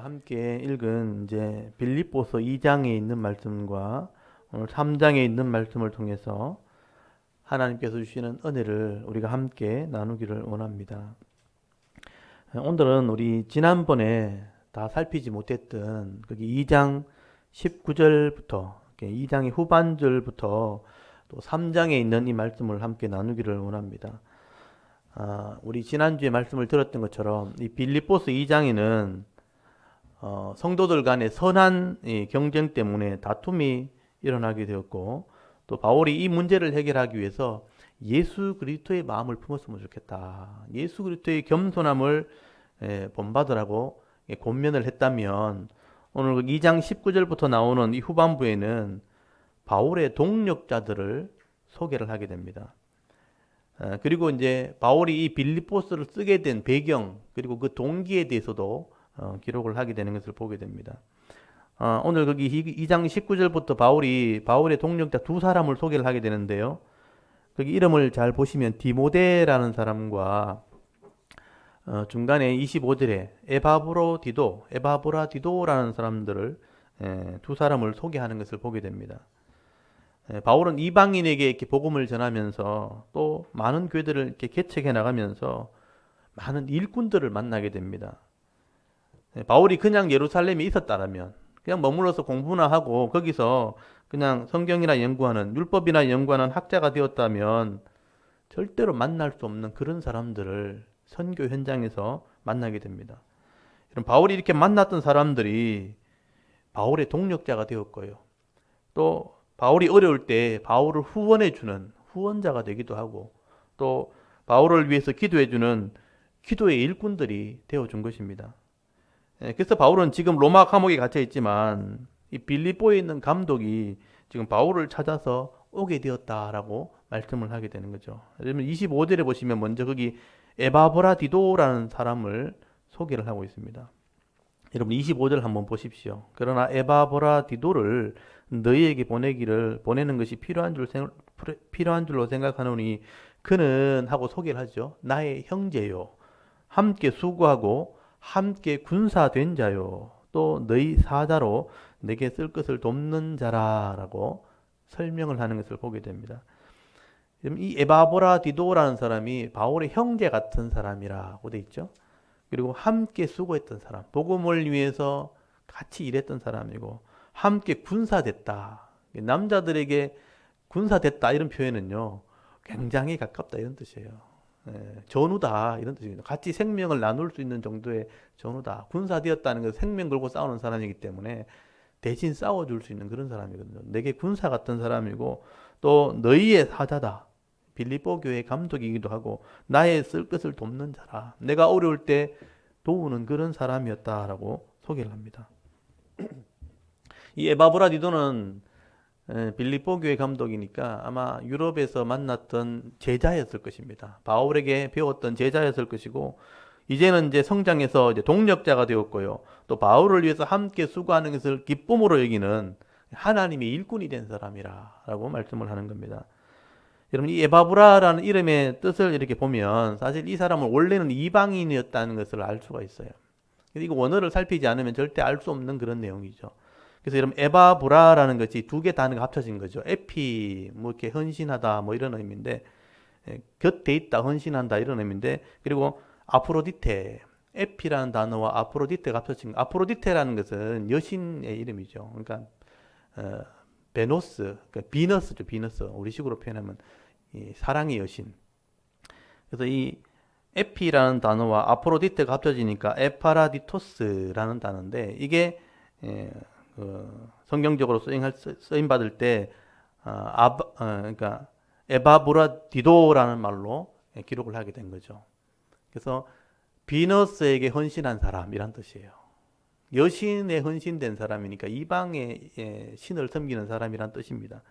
함께 읽은 이제 빌립보서 2장에 있는 말씀과 오늘 3장에 있는 말씀을 통해서 하나님께서 주시는 은혜를 우리가 함께 나누기를 원합니다. 오늘은 우리 지난번에 다 살피지 못했던 거기 2장 19절부터 2장의 후반절부터 또 3장에 있는 이 말씀을 함께 나누기를 원합니다. 우리 지난주에 말씀을 들었던 것처럼 이 빌립보서 2장에는 성도들 간의 선한 경쟁 때문에 다툼이 일어나게 되었고, 또 바울이 이 문제를 해결하기 위해서 예수 그리스도의 마음을 품었으면 좋겠다, 예수 그리스도의 겸손함을 본받으라고 권면을 했다면, 오늘 2장 19절부터 나오는 이 후반부에는 바울의 동력자들을 소개를 하게 됩니다. 그리고 이제 바울이 이 빌립보서를 쓰게 된 배경, 그리고 그 동기에 대해서도 기록을 하게 되는 것을 보게 됩니다. 오늘 거기 2장 19절부터 바울의 동력자 두 사람을 소개를 하게 되는데요. 거기 이름을 잘 보시면 디모데라는 사람과 중간에 25절에 에바브라디도라는 사람들을 두 사람을 소개하는 것을 보게 됩니다. 바울은 이방인에게 이렇게 복음을 전하면서 또 많은 교회들을 이렇게 개척해 나가면서 많은 일꾼들을 만나게 됩니다. 바울이 그냥 예루살렘에 있었다라면, 그냥 머물러서 공부나 하고 거기서 그냥 성경이나 연구하는, 율법이나 연구하는 학자가 되었다면 절대로 만날 수 없는 그런 사람들을 선교 현장에서 만나게 됩니다. 그럼 바울이 이렇게 만났던 사람들이 바울의 동력자가 되었고요. 또 바울이 어려울 때 바울을 후원해주는 후원자가 되기도 하고, 또 바울을 위해서 기도해주는 기도의 일꾼들이 되어준 것입니다. 그래서 바울은 지금 로마 감옥에 갇혀 있지만 이 빌립보에 있는 감독이 지금 바울을 찾아서 오게 되었다라고 말씀을 하게 되는 거죠. 그러면 25절에 보시면 먼저 거기 에바브라디도라는 사람을 소개를 하고 있습니다. 여러분 25절 한번 보십시오. 그러나 에바브라디도를 너희에게 보내는 것이 필요한 줄로 생각하노니 그는 하고 소개를 하죠. 나의 형제요, 함께 수고하고 함께 군사된 자요, 또 너희 사자로 내게 쓸 것을 돕는 자라라고 설명을 하는 것을 보게 됩니다. 이 에바브라디도라는 사람이 바울의 형제 같은 사람이라고 돼 있죠. 그리고 함께 수고했던 사람, 복음을 위해서 같이 일했던 사람이고, 함께 군사됐다, 남자들에게 군사됐다 이런 표현은요 굉장히 가깝다 이런 뜻이에요. 전우다 이런 뜻입니다. 같이 생명을 나눌 수 있는 정도의 전우다. 군사되었다는 것은 생명 걸고 싸우는 사람이기 때문에 대신 싸워줄 수 있는 그런 사람이거든요. 내게 군사 같은 사람이고, 또 너희의 사자다, 빌립보 교회 감독이기도 하고 나의 쓸 것을 돕는 자라, 내가 어려울 때 도우는 그런 사람이었다라고 소개를 합니다. 이 에바브라디도는 빌립보 교회 감독이니까 아마 유럽에서 만났던 제자였을 것입니다. 바울에게 배웠던 제자였을 것이고, 이제는 이제 성장해서 이제 동력자가 되었고요. 또 바울을 위해서 함께 수고하는 것을 기쁨으로 여기는 하나님의 일꾼이 된 사람이라고 말씀을 하는 겁니다. 여러분 이 에바브라라는 이름의 뜻을 이렇게 보면 사실 이 사람은 원래는 이방인이었다는 것을 알 수가 있어요. 이거 원어를 살피지 않으면 절대 알 수 없는 그런 내용이죠. 그래서 여러분 에바브라라는 것이 두 개 단어가 합쳐진 거죠. 에피 뭐 이렇게 헌신하다 뭐 이런 의미인데, 곁에 있다, 헌신한다 이런 의미인데, 그리고 아프로디테, 에피라는 단어와 아프로디테가 합쳐진 거. 아프로디테라는 것은 여신의 이름이죠. 그러니까 베노스, 그러니까 비너스죠. 비너스. 우리식으로 표현하면 이 사랑의 여신. 그래서 이 에피라는 단어와 아프로디테가 합쳐지니까 에파라디토스라는 단어인데, 이게 성경적으로 쓰임 받을 때 그러니까 에바브라디도라는 말로 기록을 하게 된 거죠. 그래서 비너스에게 헌신한 사람이란 뜻이에요. 여신에 헌신된 사람이니까 이방의 신을 섬기는 사람이란 뜻입니다.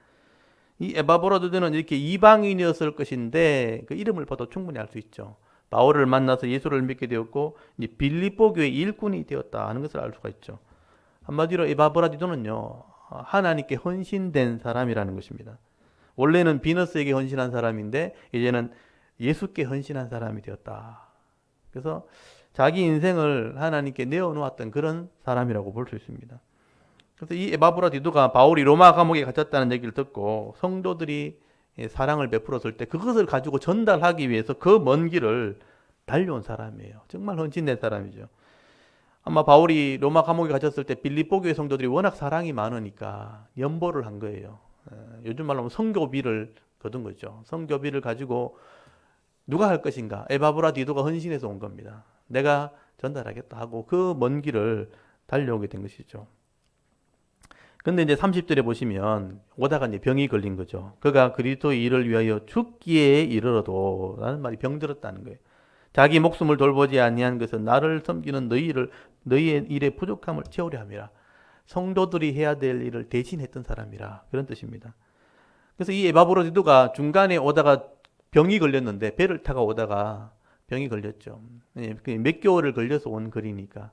이 에바브라디도는 이렇게 이방인이었을 것인데 그 이름을 봐도 충분히 알 수 있죠. 바울을 만나서 예수를 믿게 되었고 이제 빌립보 교회 일꾼이 되었다 하는 것을 알 수가 있죠. 한마디로 에바브라디도는요 하나님께 헌신된 사람이라는 것입니다. 원래는 비너스에게 헌신한 사람인데 이제는 예수께 헌신한 사람이 되었다. 그래서 자기 인생을 하나님께 내어놓았던 그런 사람이라고 볼 수 있습니다. 그래서 이 에바브라디도가 바울이 로마 감옥에 갇혔다는 얘기를 듣고 성도들이 사랑을 베풀었을 때 그것을 가지고 전달하기 위해서 그 먼 길을 달려온 사람이에요. 정말 헌신된 사람이죠. 아마 바울이 로마 감옥에 갇혔을 때 빌립보 교회 성도들이 워낙 사랑이 많으니까 연보를 한 거예요. 요즘 말로 하면 성교비를 거둔 거죠. 성교비를 가지고 누가 할 것인가? 에바브라디도가 헌신해서 온 겁니다. 내가 전달하겠다 하고 그 먼 길을 달려오게 된 것이죠. 근데 이제 30절에 보시면 오다가 이제 병이 걸린 거죠. 그가 그리스도의 일을 위하여 죽기에 이르러도 라는 말이 병들었다는 거예요. 자기 목숨을 돌보지 아니한 것은 나를 섬기는 너희의 일의 부족함을 채우려 함이라. 성도들이 해야 될 일을 대신했던 사람이라 그런 뜻입니다. 그래서 이 에바브로디도가 중간에 오다가 병이 걸렸는데 배를 타고 오다가 병이 걸렸죠. 몇 개월을 걸려서 온 글이니까.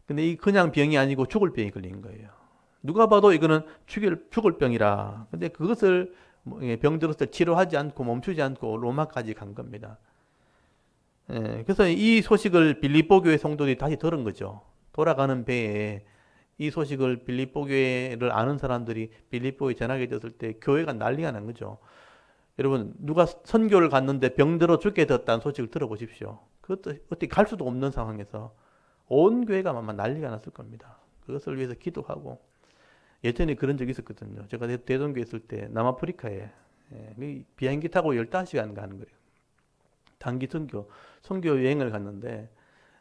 근데 이 그냥 병이 아니고 죽을 병이 걸린 거예요. 누가 봐도 이거는 죽을 병이라. 근데 그것을 병들었을 때 치료하지 않고 멈추지 않고 로마까지 간 겁니다. 그래서 이 소식을 빌립보 교회 성도들이 다시 들은 거죠. 돌아가는 배에 이 소식을 빌립보 교회를 아는 사람들이 빌립보에 전하게 됐을 때 교회가 난리가 난 거죠. 여러분 누가 선교를 갔는데 병들어 죽게 되었다는 소식을 들어보십시오. 그것도 어떻게 갈 수도 없는 상황에서 온 교회가 아마 난리가 났을 겁니다. 그것을 위해서 기도하고 예전에 그런 적이 있었거든요. 제가 대동교에 있을 때 남아프리카에 비행기 타고 15시간 가는 거예요. 단기 선교 여행을 갔는데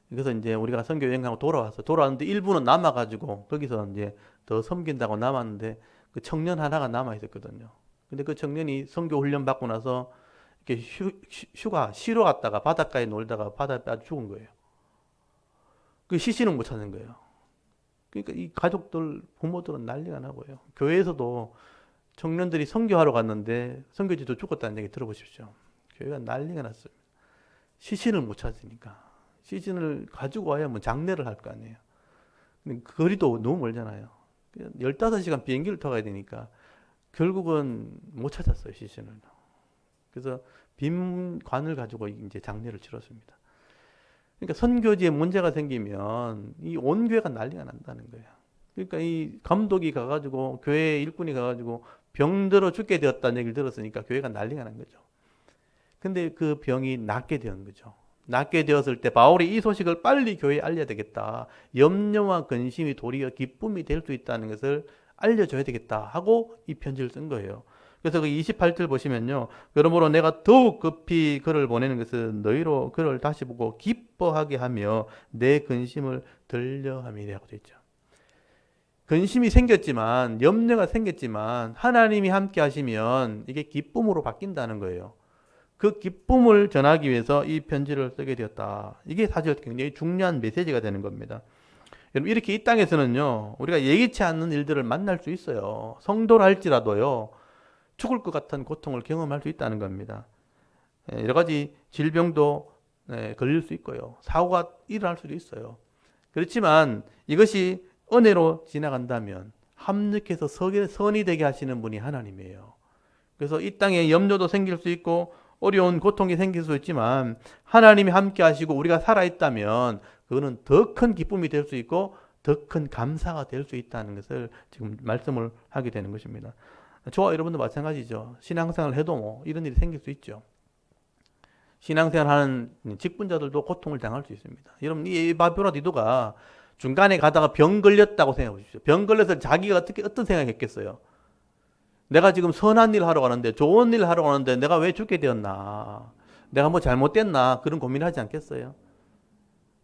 그래서 이제 우리가 선교 여행하고 돌아왔는데 일부는 남아가지고 거기서 이제 더 섬긴다고 남았는데 그 청년 하나가 남아 있었거든요. 근데 그 청년이 선교 훈련 받고 나서 이렇게 쉬러 갔다가 바닷가에 놀다가 바다에 빠져 죽은 거예요. 그 시신을 못 찾는 거예요. 그러니까 이 가족들, 부모들은 난리가 나고요. 교회에서도 청년들이 선교하러 갔는데 선교지도 죽었다는 얘기 들어보십시오. 교회가 난리가 났어요. 시신을 못 찾으니까. 시신을 가지고 와야 뭐 장례를 할 거 아니에요. 근데 그 거리도 너무 멀잖아요. 15시간 비행기를 타고 가야 되니까 결국은 못 찾았어요, 시신을. 그래서 빈 관을 가지고 이제 장례를 치렀습니다. 그러니까 선교지에 문제가 생기면 이 온 교회가 난리가 난다는 거예요. 그러니까 이 감독이 가가지고 교회 일꾼이 가가지고 병들어 죽게 되었다는 얘기를 들었으니까 교회가 난리가 난 거죠. 근데 그 병이 낫게 된 거죠. 낫게 되었을 때 바울이 이 소식을 빨리 교회에 알려야 되겠다. 염려와 근심이 도리어 기쁨이 될 수 있다는 것을 알려줘야 되겠다 하고 이 편지를 쓴 거예요. 그래서 그 28절 보시면요. 그러므로 내가 더욱 급히 그를 보내는 것은 너희로 그를 다시 보고 기뻐하게 하며 내 근심을 들려함이라고 되어 있죠. 근심이 생겼지만 염려가 생겼지만 하나님이 함께 하시면 이게 기쁨으로 바뀐다는 거예요. 그 기쁨을 전하기 위해서 이 편지를 쓰게 되었다. 이게 사실 굉장히 중요한 메시지가 되는 겁니다. 여러분 이렇게 이 땅에서는요. 우리가 예기치 않는 일들을 만날 수 있어요. 성도라 할지라도요. 죽을 것 같은 고통을 경험할 수 있다는 겁니다. 여러 가지 질병도 걸릴 수 있고요. 사고가 일어날 수도 있어요. 그렇지만 이것이 은혜로 지나간다면 합력해서 선이 되게 하시는 분이 하나님이에요. 그래서 이 땅에 염려도 생길 수 있고 어려운 고통이 생길 수 있지만 하나님이 함께 하시고 우리가 살아있다면 그거는 더 큰 기쁨이 될 수 있고 더 큰 감사가 될 수 있다는 것을 지금 말씀을 하게 되는 것입니다. 저와 여러분도 마찬가지죠. 신앙생활을 해도 뭐 이런 일이 생길 수 있죠. 신앙생활 하는 직분자들도 고통을 당할 수 있습니다. 여러분 이 에바브라디도가 중간에 가다가 병 걸렸다고 생각해 보십시오. 병 걸려서 자기가 어떤 생각했겠어요? 내가 지금 선한 일 하러 가는데 좋은 일 하러 가는데 내가 왜 죽게 되었나? 내가 뭐 잘못됐나? 그런 고민하지 않겠어요?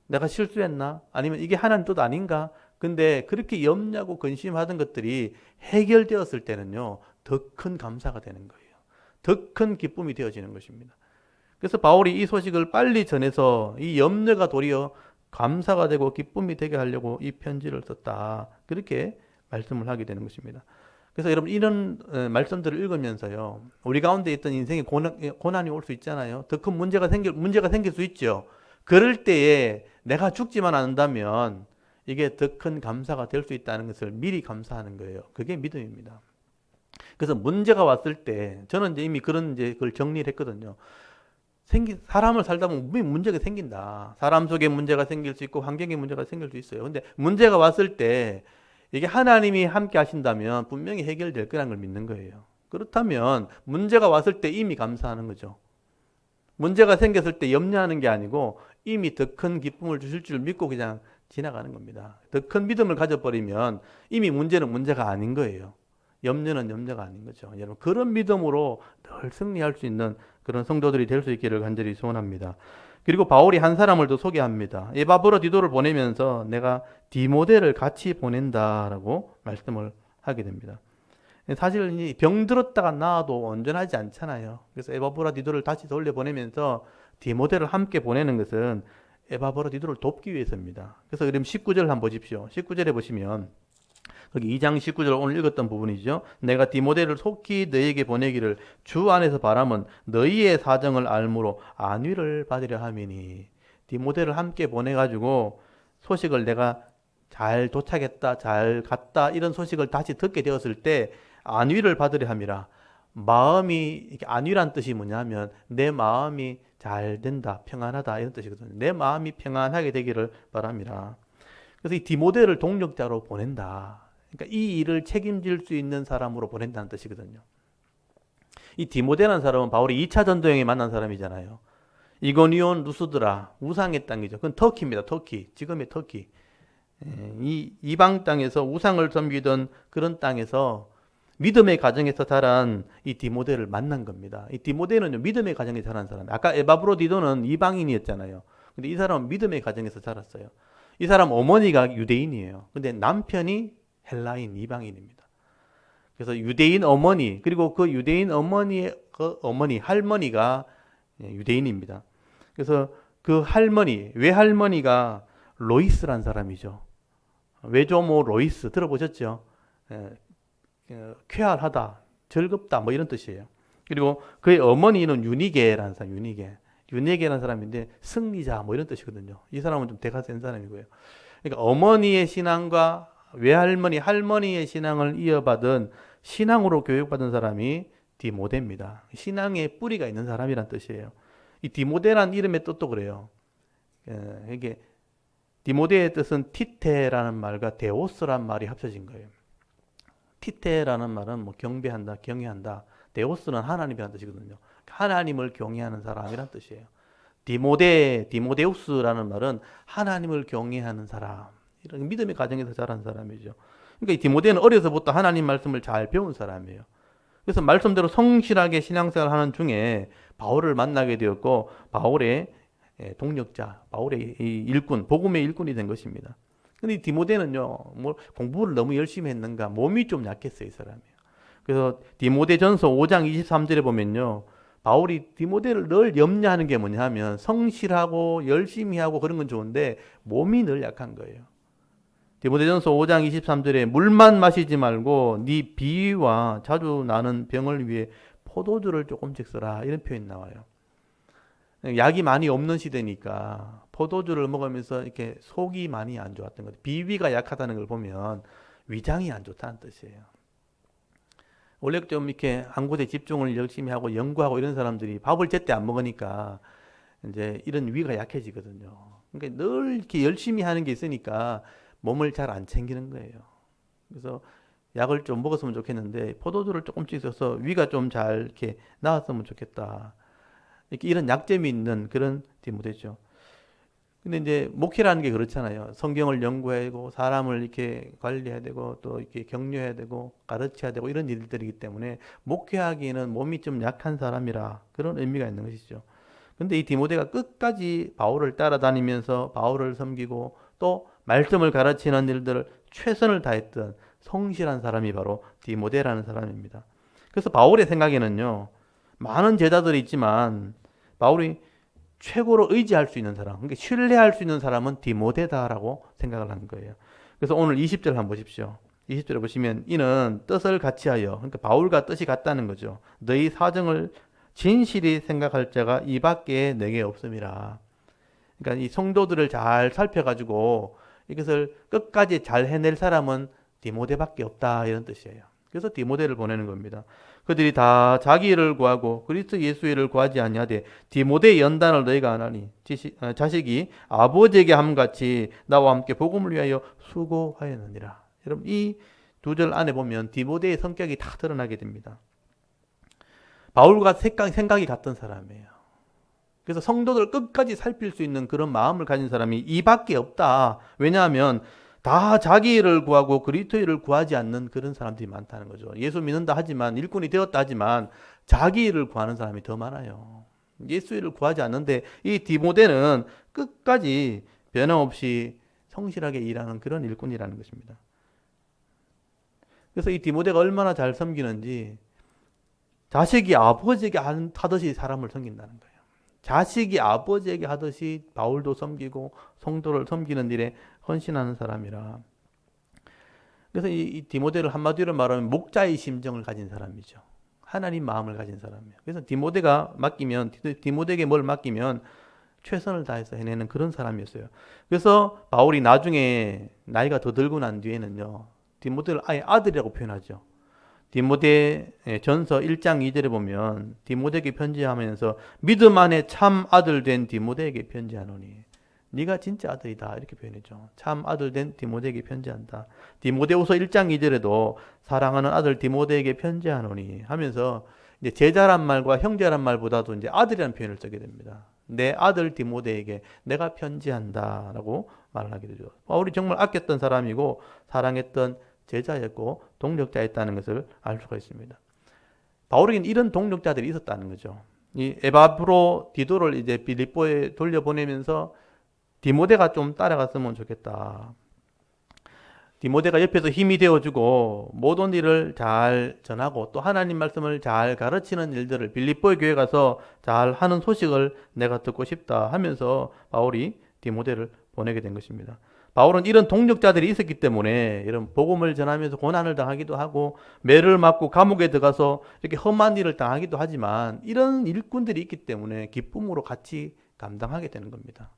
내가 실수했나? 아니면 이게 하나님 뜻 아닌가? 근데 그렇게 염려하고 근심하던 것들이 해결되었을 때는요, 더 큰 감사가 되는 거예요. 더 큰 기쁨이 되어지는 것입니다. 그래서 바울이 이 소식을 빨리 전해서 이 염려가 도리어 감사가 되고 기쁨이 되게 하려고 이 편지를 썼다. 그렇게 말씀을 하게 되는 것입니다. 그래서 여러분 이런 말씀들을 읽으면서요, 우리 가운데 있던 인생에 고난이 올 수 있잖아요. 더 큰 문제가 생길 수 있죠. 그럴 때에 내가 죽지만 않는다면 이게 더 큰 감사가 될 수 있다는 것을 미리 감사하는 거예요. 그게 믿음입니다. 그래서 문제가 왔을 때 저는 이제 이미 그걸 정리를 했거든요. 사람을 살다 보면 분명히 문제가 생긴다. 사람 속에 문제가 생길 수 있고 환경에 문제가 생길 수 있어요. 근데 문제가 왔을 때 이게 하나님이 함께 하신다면 분명히 해결될 거라는 걸 믿는 거예요. 그렇다면 문제가 왔을 때 이미 감사하는 거죠. 문제가 생겼을 때 염려하는 게 아니고 이미 더 큰 기쁨을 주실 줄 믿고 그냥 지나가는 겁니다. 더 큰 믿음을 가져버리면 이미 문제는 문제가 아닌 거예요. 염려는 염려가 아닌 거죠. 여러분, 그런 믿음으로 늘 승리할 수 있는 그런 성도들이 될 수 있기를 간절히 소원합니다. 그리고 바울이 한 사람을 더 소개합니다. 에바브로디도를 보내면서 내가 디모데를 같이 보낸다라고 말씀을 하게 됩니다. 사실 병들었다가 나아도 온전하지 않잖아요. 그래서 에바브로디도를 다시 돌려보내면서 디모데를 함께 보내는 것은 에바브로디도를 돕기 위해서입니다. 그래서 그럼 19절 한번 보십시오. 19절에 보시면 거기 2장 19절 오늘 읽었던 부분이죠. 내가 디모데를 속히 너희에게 보내기를 주 안에서 바람은 너희의 사정을 알므로 안위를 받으려 함이니. 디모데를 함께 보내가지고 소식을 내가 잘 도착했다, 잘 갔다 이런 소식을 다시 듣게 되었을 때 안위를 받으려 함이라. 마음이 안위란 뜻이 뭐냐면 내 마음이 잘 된다, 평안하다 이런 뜻이거든요. 내 마음이 평안하게 되기를 바랍니다. 그래서 이 디모데를 동력자로 보낸다. 그러니까 이 일을 책임질 수 있는 사람으로 보낸다는 뜻이거든요. 이 디모데라는 사람은 바울이 2차 전도여행에 만난 사람이잖아요. 이고니온 루스드라, 우상의 땅이죠. 그건 터키입니다. 터키, 지금의 터키. 이 이방 땅에서 우상을 섬기던 그런 땅에서 믿음의 가정에서 자란 이 디모데를 만난 겁니다. 이 디모데는 믿음의 가정에 자란 사람. 아까 에바브로디도는 이방인이었잖아요. 근데 이 사람은 믿음의 가정에서 자랐어요. 이 사람 어머니가 유대인이에요. 근데 남편이 헬라인, 이방인입니다. 그래서 유대인 어머니, 그리고 그 유대인 어머니의 그 어머니, 할머니가 유대인입니다. 그래서 그 할머니, 외할머니가 로이스란 사람이죠. 외조모 로이스 들어보셨죠? 쾌활하다, 즐겁다 뭐 이런 뜻이에요. 그리고 그의 어머니는 유니게라는 사람, 유니게라는 사람인데 승리자 뭐 이런 뜻이거든요. 이 사람은 좀 대가 센 사람이고요. 그러니까 어머니의 신앙과 외할머니, 할머니의 신앙을 이어받은 신앙으로 교육받은 사람이 디모데입니다. 신앙의 뿌리가 있는 사람이란 뜻이에요. 이 디모데란 이름의 뜻도 그래요. 이게 디모데의 뜻은 티테라는 말과 데오스란 말이 합쳐진 거예요. 티테라는 말은 뭐 경배한다, 경외한다. 데오스는 하나님이라는 뜻이거든요. 하나님을 경외하는 사람이란 뜻이에요. 디모데우스라는 말은 하나님을 경외하는 사람. 이런 믿음의 가정에서 자란 사람이죠. 그러니까 이 디모데는 어려서부터 하나님 말씀을 잘 배운 사람이에요. 그래서 말씀대로 성실하게 신앙생활 하는 중에 바울을 만나게 되었고 바울의 동력자, 바울의 일꾼, 복음의 일꾼이 된 것입니다. 근데 이 디모데는요, 뭐 공부를 너무 열심히 했는가, 몸이 좀 약했어요, 이 사람이요. 그래서 디모데전서 5장 23절에 보면요, 바울이 디모데를 늘 염려하는 게 뭐냐면 성실하고 열심히 하고 그런 건 좋은데 몸이 늘 약한 거예요. 디모데전서 5장 23절에 물만 마시지 말고 네 비위와 자주 나는 병을 위해 포도주를 조금씩 써라 이런 표현이 나와요. 약이 많이 없는 시대니까 포도주를 먹으면서 이렇게 속이 많이 안 좋았던 거죠. 비위가 약하다는 걸 보면 위장이 안 좋다는 뜻이에요. 원래 좀 이렇게 한 곳에 집중을 열심히 하고 연구하고 이런 사람들이 밥을 제때 안 먹으니까 이제 이런 위가 약해지거든요. 그러니까 늘 이렇게 열심히 하는 게 있으니까 몸을 잘 안 챙기는 거예요. 그래서 약을 좀 먹었으면 좋겠는데 포도주를 조금씩 써서 위가 좀 잘 이렇게 나았으면 좋겠다. 이렇게 이런 약점이 있는 그런 디모데죠. 근데 이제 목회라는 게 그렇잖아요. 성경을 연구해야 되고 사람을 이렇게 관리해야 되고 또 이렇게 격려해야 되고 가르쳐야 되고 이런 일들이기 때문에 목회하기에는 몸이 좀 약한 사람이라 그런 의미가 있는 것이죠. 근데 이 디모데가 끝까지 바울을 따라다니면서 바울을 섬기고 또 말씀을 가르치는 일들을 최선을 다했던 성실한 사람이 바로 디모데라는 사람입니다. 그래서 바울의 생각에는요, 많은 제자들이 있지만 바울이 최고로 의지할 수 있는 사람, 그러니까 신뢰할 수 있는 사람은 디모데다라고 생각을 한 거예요. 그래서 오늘 20절 한번 보십시오. 20절에 보시면 이는 뜻을 같이하여, 그러니까 바울과 뜻이 같다는 거죠. 너희 사정을 진실히 생각할 자가 이 밖에 내게 없음이라. 그러니까 이 성도들을 잘 살펴가지고 이것을 끝까지 잘 해낼 사람은 디모데밖에 없다 이런 뜻이에요. 그래서 디모데를 보내는 겁니다. 그들이 다 자기 일을 구하고 그리스도 예수의 일을 구하지 아니하되 디모데의 연단을 너희가 안 하니 자식이 아버지에게 함같이 나와 함께 복음을 위하여 수고하였느니라. 여러분 이 두 절 안에 보면 디모데의 성격이 다 드러나게 됩니다. 바울과 생각이 같던 사람이에요. 그래서 성도들 끝까지 살필 수 있는 그런 마음을 가진 사람이 이밖에 없다. 왜냐하면 다 자기 일을 구하고 그리스도 일을 구하지 않는 그런 사람들이 많다는 거죠. 예수 믿는다 하지만 일꾼이 되었다 하지만 자기 일을 구하는 사람이 더 많아요. 예수 일을 구하지 않는데 이 디모데는 끝까지 변함없이 성실하게 일하는 그런 일꾼이라는 것입니다. 그래서 이 디모데가 얼마나 잘 섬기는지 자식이 아버지에게 하듯이 사람을 섬긴다는 거예요. 자식이 아버지에게 하듯이 바울도 섬기고 성도를 섬기는 일에 헌신하는 사람이라. 그래서 이 디모데를 한마디로 말하면 목자의 심정을 가진 사람이죠. 하나님 마음을 가진 사람이에요. 그래서 디모데에게 뭘 맡기면 최선을 다해서 해내는 그런 사람이었어요. 그래서 바울이 나중에 나이가 더 들고 난 뒤에는요, 디모데를 아예 아들이라고 표현하죠. 디모데 전서 1장 2절에 보면 디모데에게 편지하면서 믿음 안에 참 아들 된 디모데에게 편지하노니 네가 진짜 아들이다 이렇게 표현했죠. 참 아들 된 디모데에게 편지한다. 디모데후서 1장 2절에도 사랑하는 아들 디모데에게 편지하노니 하면서 이제 제자란 말과 형제란 말보다도 이제 아들이라는 표현을 쓰게 됩니다. 내 아들 디모데에게 내가 편지한다라고 말을 하게 되죠. 바울이 정말 아꼈던 사람이고 사랑했던 제자였고 동력자였다는 것을 알 수가 있습니다. 바울에게는 이런 동력자들이 있었다는 거죠. 이 에바브로 디도를 이제 빌립보에 돌려보내면서 디모데가 좀 따라갔으면 좋겠다. 디모데가 옆에서 힘이 되어주고 모든 일을 잘 전하고 또 하나님 말씀을 잘 가르치는 일들을 빌립보의 교회 가서 잘 하는 소식을 내가 듣고 싶다 하면서 바울이 디모데를 보내게 된 것입니다. 바울은 이런 동력자들이 있었기 때문에 이런 복음을 전하면서 고난을 당하기도 하고 매를 맞고 감옥에 들어가서 이렇게 험한 일을 당하기도 하지만 이런 일꾼들이 있기 때문에 기쁨으로 같이 감당하게 되는 겁니다.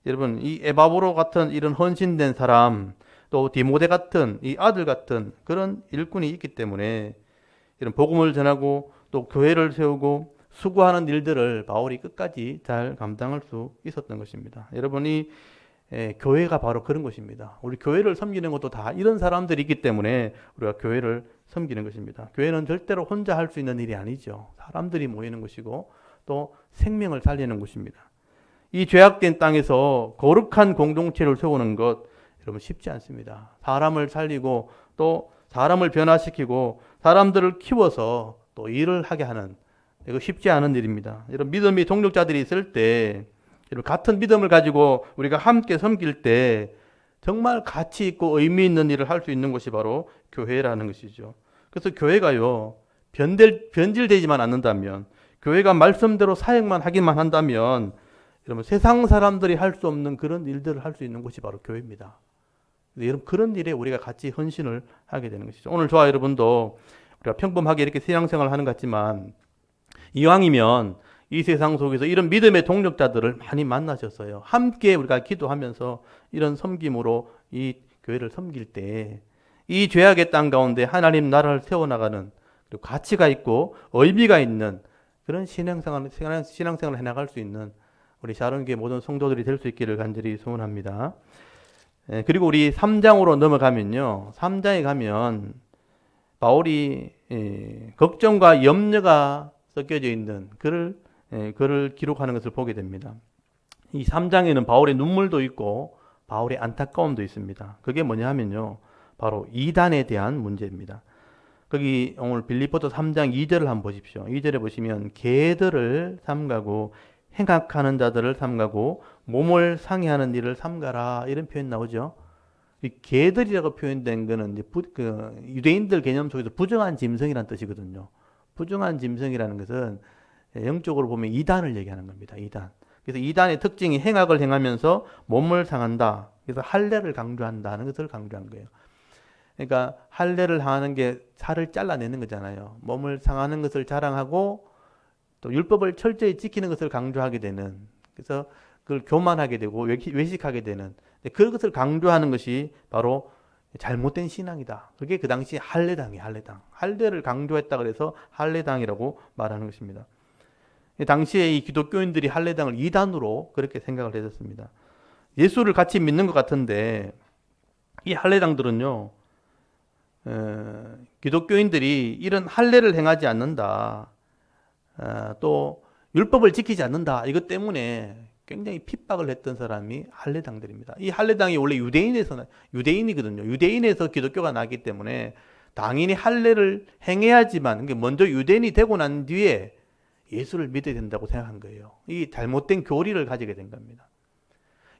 여러분 이 에바브로 같은 이런 헌신된 사람 또 디모데 같은 이 아들 같은 그런 일꾼이 있기 때문에 이런 복음을 전하고 또 교회를 세우고 수고하는 일들을 바울이 끝까지 잘 감당할 수 있었던 것입니다. 여러분이 교회가 바로 그런 것입니다. 우리 교회를 섬기는 것도 다 이런 사람들이 있기 때문에 우리가 교회를 섬기는 것입니다. 교회는 절대로 혼자 할 수 있는 일이 아니죠. 사람들이 모이는 것이고 또 생명을 살리는 곳입니다. 이 죄악된 땅에서 거룩한 공동체를 세우는 것 여러분 쉽지 않습니다. 사람을 살리고 또 사람을 변화시키고 사람들을 키워서 또 일을 하게 하는 이거 쉽지 않은 일입니다. 여러분 믿음의 동력자들이 있을 때 같은 믿음을 가지고 우리가 함께 섬길 때 정말 가치 있고 의미 있는 일을 할 수 있는 것이 바로 교회라는 것이죠. 그래서 교회가요 변질되지만 않는다면 교회가 말씀대로 사역만 하기만 한다면 여러분 세상 사람들이 할 수 없는 그런 일들을 할 수 있는 곳이 바로 교회입니다. 여러분 그런 일에 우리가 같이 헌신을 하게 되는 것이죠. 오늘 저와 여러분도 우리가 평범하게 이렇게 신앙생활을 하는 것 같지만 이왕이면 이 세상 속에서 이런 믿음의 동력자들을 많이 만나셨어요. 함께 우리가 기도하면서 이런 섬김으로 이 교회를 섬길 때 이 죄악의 땅 가운데 하나님 나라를 세워나가는 그리고 가치가 있고 의미가 있는 그런 신앙생활을 해나갈 수 있는 우리 샤론교회 모든 성도들이 될 수 있기를 간절히 소원합니다. 그리고 우리 3장으로 넘어가면요. 3장에 가면 바울이 걱정과 염려가 섞여져 있는 글을 기록하는 것을 보게 됩니다. 이 3장에는 바울의 눈물도 있고 바울의 안타까움도 있습니다. 그게 뭐냐 하면요. 바로 이단에 대한 문제입니다. 거기 오늘 빌립보서 3장 2절을 한번 보십시오. 2절에 보시면 개들을 삼가고 행악하는 자들을 삼가고 몸을 상해하는 일을 삼가라 이런 표현 나오죠. 이 개들이라고 표현된 거는 이제 유대인들 개념 속에서 부정한 짐승이라는 뜻이거든요. 부정한 짐승이라는 것은 영적으로 보면 이단을 얘기하는 겁니다. 이단. 그래서 이단의 특징이 행악을 행하면서 몸을 상한다. 그래서 할례를 강조한다는 것을 강조한 거예요. 그러니까 할례를 하는 게 살을 잘라내는 거잖아요. 몸을 상하는 것을 자랑하고 또 율법을 철저히 지키는 것을 강조하게 되는, 그래서 그걸 교만하게 되고 외식하게 되는 그것을 강조하는 것이 바로 잘못된 신앙이다. 그게 그 당시 할례당이에요. 할례당. 할례를 강조했다 그래서 할례당이라고 말하는 것입니다. 당시에 이 기독교인들이 할례당을 이단으로 그렇게 생각을 했었습니다. 예수를 같이 믿는 것 같은데 이 할례당들은요, 기독교인들이 이런 할례를 행하지 않는다, 또 율법을 지키지 않는다, 이것 때문에 굉장히 핍박을 했던 사람이 할례당들입니다. 이 할례당이 원래 유대인이거든요. 유대인에서 기독교가 나기 때문에 당연히 할례를 행해야지만, 먼저 유대인이 되고 난 뒤에 예수를 믿어야 된다고 생각한 거예요. 이 잘못된 교리를 가지게 된 겁니다.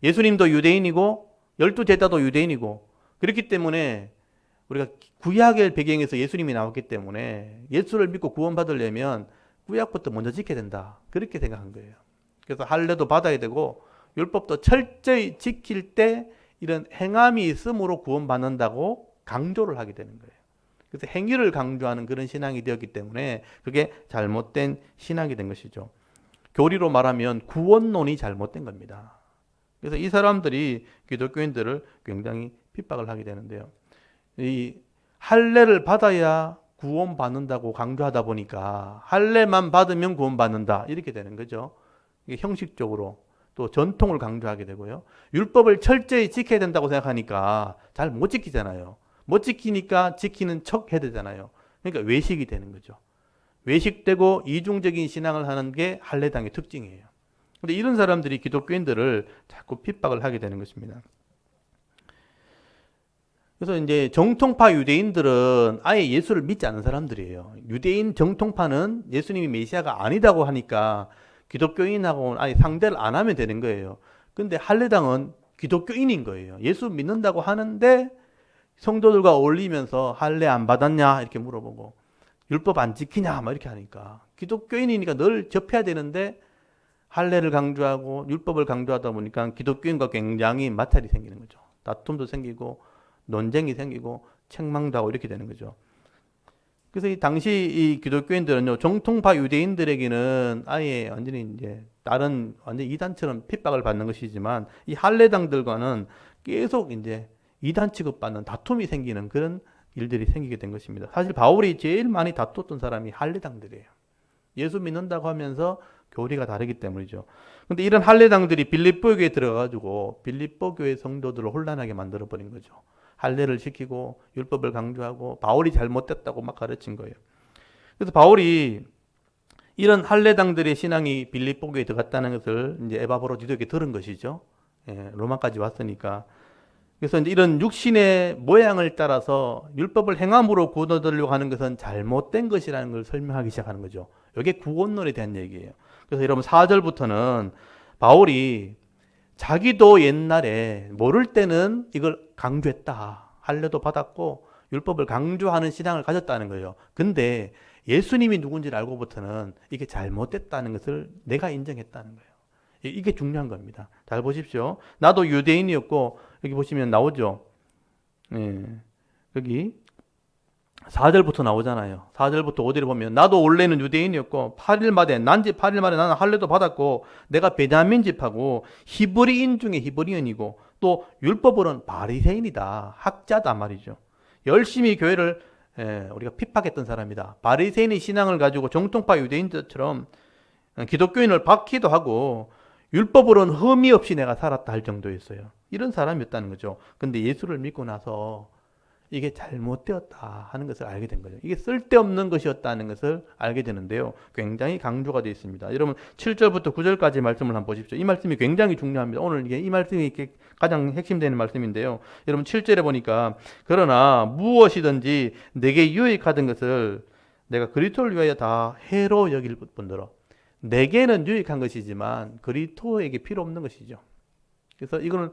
예수님도 유대인이고 12제자도 유대인이고, 그렇기 때문에 우리가 구약의 배경에서 예수님이 나왔기 때문에 예수를 믿고 구원받으려면 구약부터 먼저 지켜야 된다, 그렇게 생각한 거예요. 그래서 할례도 받아야 되고 율법도 철저히 지킬 때 이런 행함이 있음으로 구원받는다고 강조를 하게 되는 거예요. 그래서 행위를 강조하는 그런 신앙이 되었기 때문에 그게 잘못된 신앙이 된 것이죠. 교리로 말하면 구원론이 잘못된 겁니다. 그래서 이 사람들이 기독교인들을 굉장히 핍박을 하게 되는데요. 이 할례를 받아야 구원받는다고 강조하다 보니까 할례만 받으면 구원받는다, 이렇게 되는 거죠. 이게 형식적으로 또 전통을 강조하게 되고요. 율법을 철저히 지켜야 된다고 생각하니까 잘 못 지키잖아요. 못 지키니까 지키는 척 해야 되잖아요. 그러니까 외식이 되는 거죠. 외식되고 이중적인 신앙을 하는 게 할례당의 특징이에요. 근데 이런 사람들이 기독교인들을 자꾸 핍박을 하게 되는 것입니다. 그래서 이제 정통파 유대인들은 아예 예수를 믿지 않는 사람들이에요. 유대인 정통파는 예수님이 메시아가 아니다고 하니까 기독교인하고는 아예 상대를 안 하면 되는 거예요. 근데 할례당은 기독교인인 거예요. 예수 믿는다고 하는데 성도들과 어울리면서 할례 안 받았냐 이렇게 물어보고, 율법 안 지키냐 막 이렇게 하니까, 기독교인이니까 늘 접해야 되는데 할례를 강조하고 율법을 강조하다 보니까 기독교인과 굉장히 마찰이 생기는 거죠. 다툼도 생기고 논쟁이 생기고 책망도 하고 이렇게 되는 거죠. 그래서 이 당시 이 기독교인들은요, 정통파 유대인들에게는 아예 완전히 이제 다른 완전 이단처럼 핍박을 받는 것이지만, 이 할례당들과는 계속 이제 이단 취급받는 다툼이 생기는 그런 일들이 생기게 된 것입니다. 사실 바울이 제일 많이 다투었던 사람이 할례당들이에요. 예수 믿는다고 하면서 교리가 다르기 때문이죠. 근데 이런 할례당들이 빌립보 교회에 들어가가지고 빌립보 교회 성도들을 혼란하게 만들어 버린 거죠. 할례를 지키고 율법을 강조하고 바울이 잘못됐다고 막 가르친 거예요. 그래서 바울이 이런 할례당들의 신앙이 빌립보 교회에 들어갔다는 것을 이제 에바브로디도에게 들은 것이죠. 로마까지 왔으니까. 그래서 이제 이런 육신의 모양을 따라서 율법을 행함으로 구원 얻으려고 하는 것은 잘못된 것이라는 걸 설명하기 시작하는 거죠. 이게 구원론에 대한 얘기예요. 그래서 여러분 4절부터는 바울이 자기도 옛날에 모를 때는 이걸 강조했다. 할례도 받았고 율법을 강조하는 신앙을 가졌다는 거예요. 근데 예수님이 누군지를 알고부터는 이게 잘못됐다는 것을 내가 인정했다는 거예요. 이게 중요한 겁니다. 잘 보십시오. 나도 유대인이었고, 여기 보시면 나오죠. 여기 4절부터 나오잖아요. 4절부터 5절에 보면 나도 원래는 유대인이었고 난지 8일 만에 나는 할례도 받았고 내가 베냐민 집하고 히브리인 중에 히브리인이고 또 율법으로는 바리새인이다. 학자다 말이죠. 열심히 교회를 우리가 핍박했던 사람이다. 바리새인의 신앙을 가지고 정통파 유대인들처럼 기독교인을 박기도 하고 율법으로는 흠이 없이 내가 살았다 할 정도였어요. 이런 사람이었다는 거죠. 근데 예수를 믿고 나서 이게 잘못되었다 하는 것을 알게 된 거죠. 이게 쓸데없는 것이었다는 것을 알게 되는데요. 굉장히 강조가 되어 있습니다. 여러분 7절부터 9절까지 말씀을 한번 보십시오. 이 말씀이 굉장히 중요합니다. 오늘 이게 이 말씀이 이렇게 가장 핵심되는 말씀인데요. 여러분 7절에 보니까 그러나 무엇이든지 내게 유익하던 것을 내가 그리스도를 위하여 다 해로 여길 뿐더러, 내게는 유익한 것이지만 그리스도에게 필요 없는 것이죠. 그래서 이거는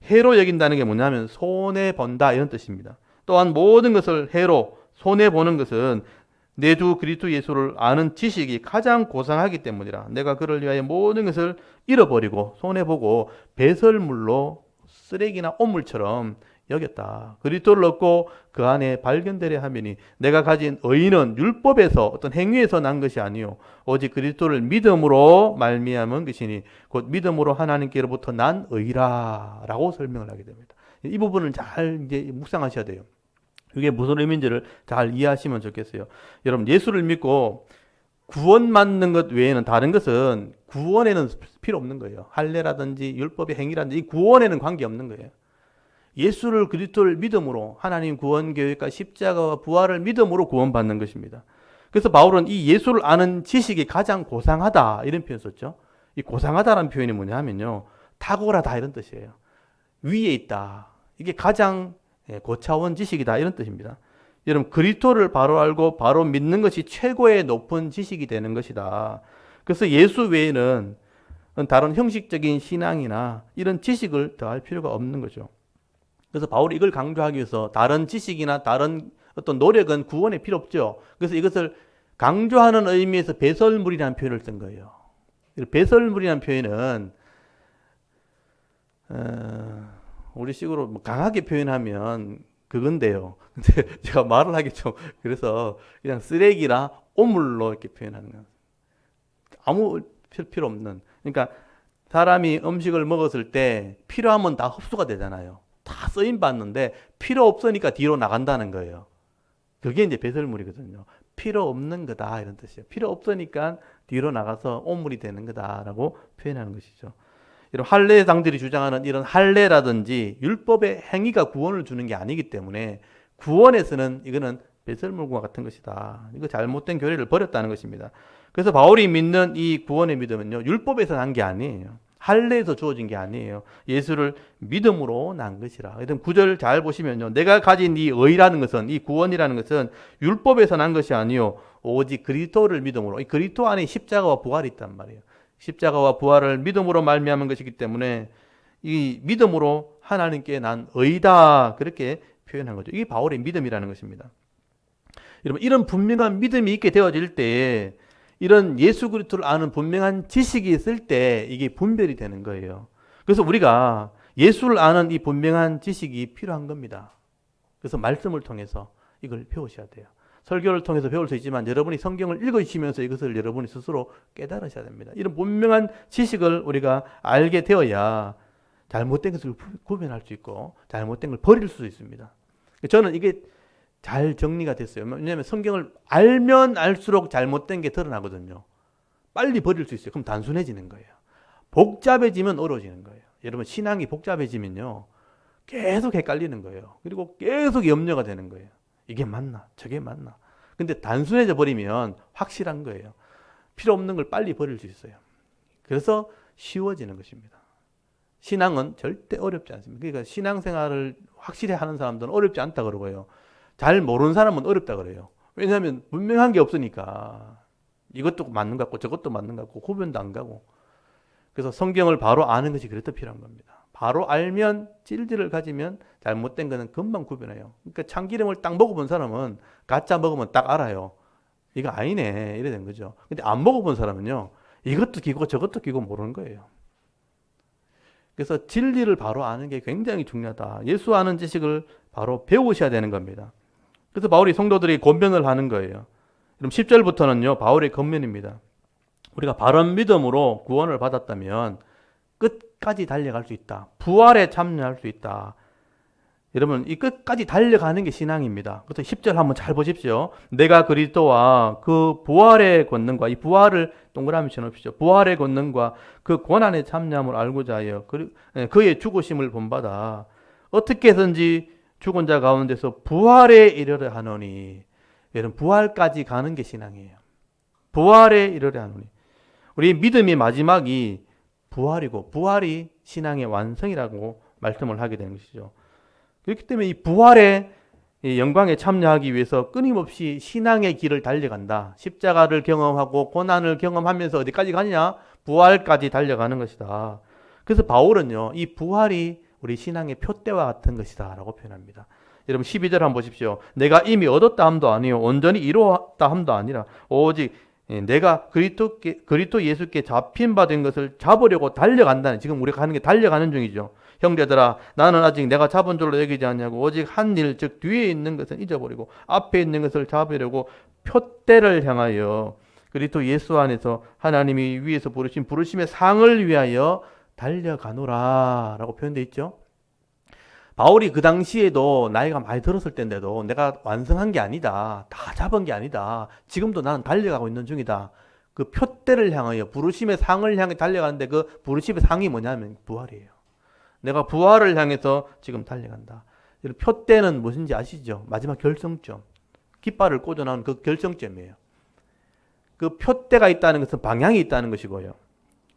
해로 여긴다는 게 뭐냐면 손해 본다 이런 뜻입니다. 또한 모든 것을 해로 손해 보는 것은 내 주 그리스도 예수를 아는 지식이 가장 고상하기 때문이라. 내가 그를 위하여 모든 것을 잃어버리고 손해 보고 배설물로 쓰레기나 오물처럼 여겼다. 그리스도를 얻고 그 안에 발견되려 하매니 내가 가진 의는 율법에서 어떤 행위에서 난 것이 아니요 오직 그리스도를 믿음으로 말미암은 것이니 곧 믿음으로 하나님께로부터 난 의라라고 설명을 하게 됩니다. 이 부분을 잘 이제 묵상하셔야 돼요. 이게 무슨 의미인지를 잘 이해하시면 좋겠어요. 여러분, 예수를 믿고 구원받는 것 외에는 다른 것은 구원에는 필요 없는 거예요. 할례라든지 율법의 행위라든지 이 구원에는 관계없는 거예요. 예수를 그리스도를 믿음으로 하나님 구원 계획과 십자가와 부활을 믿음으로 구원받는 것입니다. 그래서 바울은 이 예수를 아는 지식이 가장 고상하다 이런 표현 썼죠. 이 고상하다라는 표현이 뭐냐 하면요, 탁월하다 이런 뜻이에요. 위에 있다. 이게 가장 고차원 지식이다 이런 뜻입니다. 여러분, 그리스도를 바로 알고 바로 믿는 것이 최고의 높은 지식이 되는 것이다. 그래서 예수 외에는 다른 형식적인 신앙이나 이런 지식을 더할 필요가 없는 거죠. 그래서 바울이 이걸 강조하기 위해서 다른 지식이나 다른 어떤 노력은 구원에 필요 없죠. 그래서 이것을 강조하는 의미에서 배설물이라는 표현을 쓴 거예요. 배설물이라는 표현은 우리식으로 뭐 강하게 표현하면 그건데요. 근데 제가 말을 하기 좀 그래서 그냥 쓰레기나 오물로 이렇게 표현하는 거예요. 아무 필요 없는. 그러니까 사람이 음식을 먹었을 때 필요하면 다 흡수가 되잖아요. 다 쓰임 받는데 필요 없으니까 뒤로 나간다는 거예요. 그게 이제 배설물이거든요. 필요 없는 거다 이런 뜻이에요. 필요 없으니까 뒤로 나가서 오물이 되는 거다라고 표현하는 것이죠. 이런 할례당들이 주장하는 이런 할례라든지 율법의 행위가 구원을 주는 게 아니기 때문에 구원에서는 이거는 배설물과 같은 것이다. 이거 잘못된 교리를 버렸다는 것입니다. 그래서 바울이 믿는 이 구원의 믿음은요, 율법에서 난 게 아니에요. 할례에서 주어진 게 아니에요. 예수를 믿음으로 난 것이라. 일단 9절 잘 보시면요, 내가 가진 이 의라는 것은, 이 구원이라는 것은 율법에서 난 것이 아니요 오직 그리스도를 믿음으로. 이 그리스도 안에 십자가와 부활이 있단 말이에요. 십자가와 부활을 믿음으로 말미암은 것이기 때문에 이 믿음으로 하나님께 난 의다, 그렇게 표현한 거죠. 이게 바울의 믿음이라는 것입니다. 여러분, 이런 분명한 믿음이 있게 되어질 때, 이런 예수 그리스도를 아는 분명한 지식이 있을 때 이게 분별이 되는 거예요. 그래서 우리가 예수를 아는 이 분명한 지식이 필요한 겁니다. 그래서 말씀을 통해서 이걸 배우셔야 돼요. 설교를 통해서 배울 수 있지만 여러분이 성경을 읽으시면서 이것을 여러분이 스스로 깨달으셔야 됩니다. 이런 분명한 지식을 우리가 알게 되어야 잘못된 것을 구별할 수 있고 잘못된 걸 버릴 수 있습니다. 저는 이게 잘 정리가 됐어요. 왜냐하면 성경을 알면 알수록 잘못된 게 드러나거든요. 빨리 버릴 수 있어요. 그럼 단순해지는 거예요. 복잡해지면 어려워지는 거예요. 여러분, 신앙이 복잡해지면요, 계속 헷갈리는 거예요. 그리고 계속 염려가 되는 거예요. 이게 맞나? 저게 맞나? 근데 단순해져 버리면 확실한 거예요. 필요 없는 걸 빨리 버릴 수 있어요. 그래서 쉬워지는 것입니다. 신앙은 절대 어렵지 않습니다. 그러니까 신앙생활을 확실히 하는 사람들은 어렵지 않다 그러고요. 잘 모르는 사람은 어렵다 그래요. 왜냐하면 분명한 게 없으니까 이것도 맞는 것 같고 저것도 맞는 것 같고 구분도 안 가고. 그래서 성경을 바로 아는 것이 그래도 필요한 겁니다. 바로 알면, 진리를 가지면 잘못된 거는 금방 구별해요. 그러니까 참기름을 딱 먹어본 사람은 가짜 먹으면 딱 알아요. 이거 아니네, 이래 된 거죠. 근데 안 먹어본 사람은요, 이것도 끼고 저것도 끼고 모르는 거예요. 그래서 진리를 바로 아는 게 굉장히 중요하다. 예수 아는 지식을 바로 배우셔야 되는 겁니다. 그래서 바울이 성도들이 권면을 하는 거예요. 그럼 10절부터는요, 바울의 권면입니다. 우리가 바른 믿음으로 구원을 받았다면 끝까지 달려갈 수 있다. 부활에 참여할 수 있다. 여러분, 이 끝까지 달려가는 게 신앙입니다. 그래서 10절 한번 잘 보십시오. 내가 그리스도와 그 부활의 권능과, 이 부활을 동그라미 쳐놓으십시오. 부활의 권능과 그 고난의 참여함을 알고자 하여 그의 죽으심을 본받아 어떻게 해서든지 죽은 자 가운데서 부활에 이르려 하노니. 여러분, 부활까지 가는 게 신앙이에요. 부활에 이르려 하노니. 우리 믿음의 마지막이 부활이고, 부활이 신앙의 완성이라고 말씀을 하게 되는 것이죠. 그렇기 때문에 이 부활의 영광에 참여하기 위해서 끊임없이 신앙의 길을 달려간다. 십자가를 경험하고 고난을 경험하면서 어디까지 가느냐? 부활까지 달려가는 것이다. 그래서 바울은요, 이 부활이 우리 신앙의 표대와 같은 것이다 라고 표현합니다. 여러분, 12절 한번 보십시오. 내가 이미 얻었다 함도 아니요 온전히 이루었다 함도 아니라 오직 내가 그리스도 예수께 잡힌 바 된 것을 잡으려고 달려간다는, 지금 우리가 하는 게 달려가는 중이죠. 형제들아, 나는 아직 내가 잡은 줄로 여기지 않냐고 오직 한 일, 즉 뒤에 있는 것은 잊어버리고 앞에 있는 것을 잡으려고 표대를 향하여 그리스도 예수 안에서 하나님이 위에서 부르신 부르심의 상을 위하여 달려가노라 라고 표현되어 있죠. 바울이 그 당시에도 나이가 많이 들었을 때인데도 내가 완성한 게 아니다. 다 잡은 게 아니다. 지금도 나는 달려가고 있는 중이다. 그 표대를 향하여 부르심의 상을 향해 달려가는데 그 부르심의 상이 뭐냐면 부활이에요. 내가 부활을 향해서 지금 달려간다. 표대는 무엇인지 아시죠? 마지막 결정점. 깃발을 꽂아 나오는 그 결정점이에요. 그 표대가 있다는 것은 방향이 있다는 것이고요.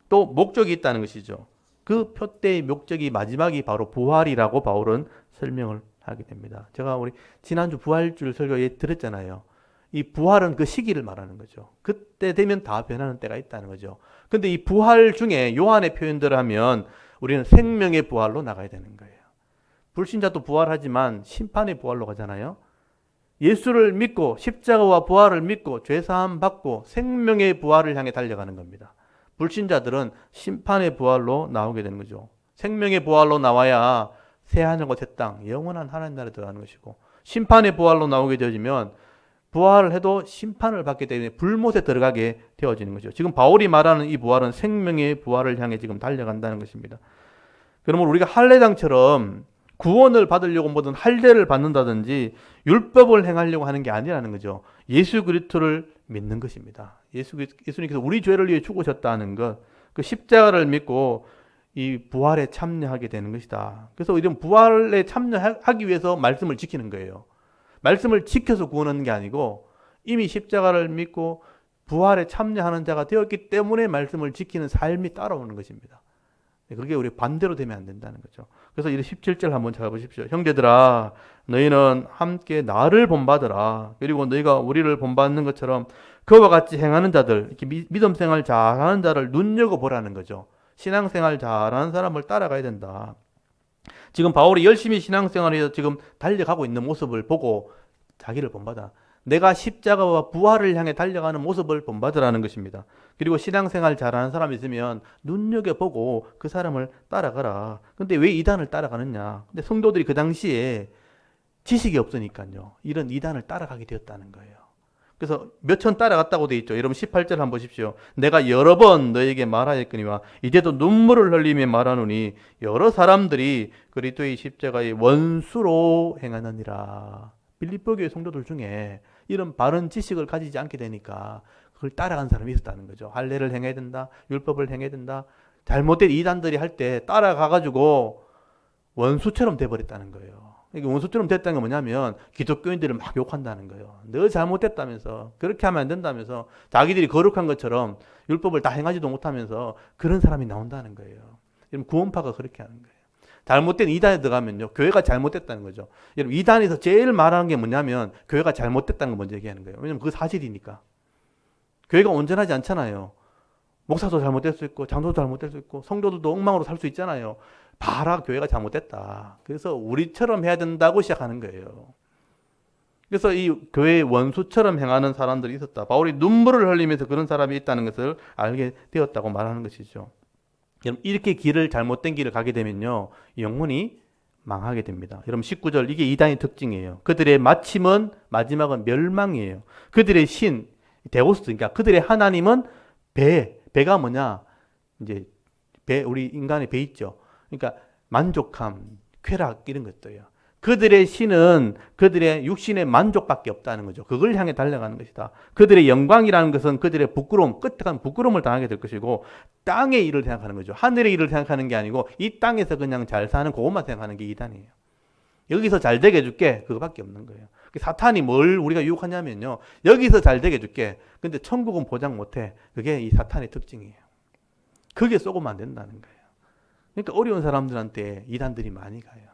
또 목적이 있다는 것이죠. 그 표대의 목적이 마지막이 바로 부활이라고 바울은 설명을 하게 됩니다. 제가 우리 지난주 부활주일 설교에 드렸잖아요. 이 부활은 그 시기를 말하는 거죠. 그때 되면 다 변하는 때가 있다는 거죠. 근데 이 부활 중에 요한의 표현들을 하면 우리는 생명의 부활로 나가야 되는 거예요. 불신자도 부활하지만 심판의 부활로 가잖아요. 예수를 믿고 십자가와 부활을 믿고 죄사함 받고 생명의 부활을 향해 달려가는 겁니다. 불신자들은 심판의 부활로 나오게 되는 거죠. 생명의 부활로 나와야 새하늘과 새 땅, 영원한 하나님 나라에 들어가는 것이고, 심판의 부활로 나오게 되어지면 부활을 해도 심판을 받기 때문에 불못에 들어가게 되어지는 거죠. 지금 바울이 말하는 이 부활은 생명의 부활을 향해 지금 달려간다는 것입니다. 그러면 우리가 할례당처럼 구원을 받으려고 뭐든 할례를 받는다든지 율법을 행하려고 하는 게 아니라는 거죠. 예수 그리스도를 믿는 것입니다. 예수님께서 우리 죄를 위해 죽으셨다는 것, 그 십자가를 믿고 이 부활에 참여하게 되는 것이다. 그래서 이런 부활에 참여하기 위해서 말씀을 지키는 거예요. 말씀을 지켜서 구원하는 게 아니고 이미 십자가를 믿고 부활에 참여하는 자가 되었기 때문에 말씀을 지키는 삶이 따라오는 것입니다. 그렇게 우리 반대로 되면 안 된다는 거죠. 그래서 이 17절 한번 찾아보십시오. 형제들아, 너희는 함께 나를 본받으라. 그리고 너희가 우리를 본받는 것처럼 그와 같이 행하는 자들, 이렇게 믿음 생활 잘하는 자를 눈여겨보라는 거죠. 신앙생활 잘하는 사람을 따라가야 된다. 지금 바울이 열심히 신앙생활에서 지금 달려가고 있는 모습을 보고 자기를 본받아. 내가 십자가와 부활을 향해 달려가는 모습을 본받으라는 것입니다. 그리고 신앙생활 잘하는 사람이 있으면 눈여겨보고 그 사람을 따라가라. 근데 왜 이단을 따라가느냐? 근데 성도들이 그 당시에 지식이 없으니까요. 이런 이단을 따라가게 되었다는 거예요. 그래서 몇천 따라갔다고 돼 있죠. 여러분 18절 한번 보십시오. 내가 여러 번 너에게 말하였거니와 이제도 눈물을 흘리며 말하노니 여러 사람들이 그리스도의 십자가의 원수로 행하느니라. 빌립보 교회 성도들 중에 이런 바른 지식을 가지지 않게 되니까 그걸 따라간 사람이 있었다는 거죠. 할례를 행해야 된다. 율법을 행해야 된다. 잘못된 이단들이 할 때 따라가가지고 원수처럼 돼버렸다는 거예요. 이게 원수처럼 됐다는 건 뭐냐면 기독교인들을 막 욕한다는 거예요. 너 잘못됐다면서 그렇게 하면 안 된다면서 자기들이 거룩한 것처럼 율법을 다 행하지도 못하면서 그런 사람이 나온다는 거예요. 여러분 구원파가 그렇게 하는 거예요. 잘못된 이단에 들어가면요. 교회가 잘못됐다는 거죠. 여러분 이단에서 제일 말하는 게 뭐냐면 교회가 잘못됐다는 걸 먼저 얘기하는 거예요. 왜냐면 그게 사실이니까. 교회가 온전하지 않잖아요. 목사도 잘못될 수 있고 장로도 잘못될 수 있고 성도들도 엉망으로 살 수 있잖아요. 봐라 교회가 잘못됐다. 그래서 우리처럼 해야 된다고 시작하는 거예요. 그래서 이 교회의 원수처럼 행하는 사람들이 있었다. 바울이 눈물을 흘리면서 그런 사람이 있다는 것을 알게 되었다고 말하는 것이죠. 이렇게 잘못된 길을 가게 되면요. 영혼이 망하게 됩니다. 여러분 19절 이게 이단의 특징이에요. 그들의 마지막은 멸망이에요. 그들의 신 데오스 그러니까 그들의 하나님은 배가 뭐냐? 이제 우리 인간의 배 있죠. 그러니까 만족함, 쾌락 이런 것들이에요. 그들의 신은 그들의 육신의 만족밖에 없다는 거죠. 그걸 향해 달려가는 것이다. 그들의 영광이라는 것은 그들의 부끄러움, 끝에 가면 부끄러움을 당하게 될 것이고 땅의 일을 생각하는 거죠. 하늘의 일을 생각하는 게 아니고 이 땅에서 그냥 잘 사는 그것만 생각하는 게 이단이에요. 여기서 잘 되게 해줄게 그거밖에 없는 거예요. 사탄이 뭘 우리가 유혹하냐면요. 여기서 잘 되게 해줄게. 근데 천국은 보장 못해. 그게 이 사탄의 특징이에요. 그게 쏘고만 안 된다는 거예요. 그러니까 어려운 사람들한테 이단들이 많이 가요.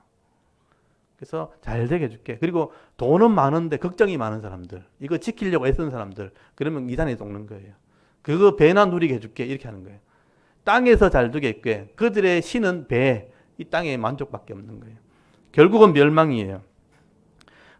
그래서 잘 되게 해줄게. 그리고 돈은 많은데 걱정이 많은 사람들, 이거 지키려고 애쓰는 사람들, 그러면 이단에 속는 거예요. 그거 배나 누리게 해줄게 이렇게 하는 거예요. 땅에서 잘 두게 해줄게. 그들의 신은 배, 이 땅에 만족밖에 없는 거예요. 결국은 멸망이에요.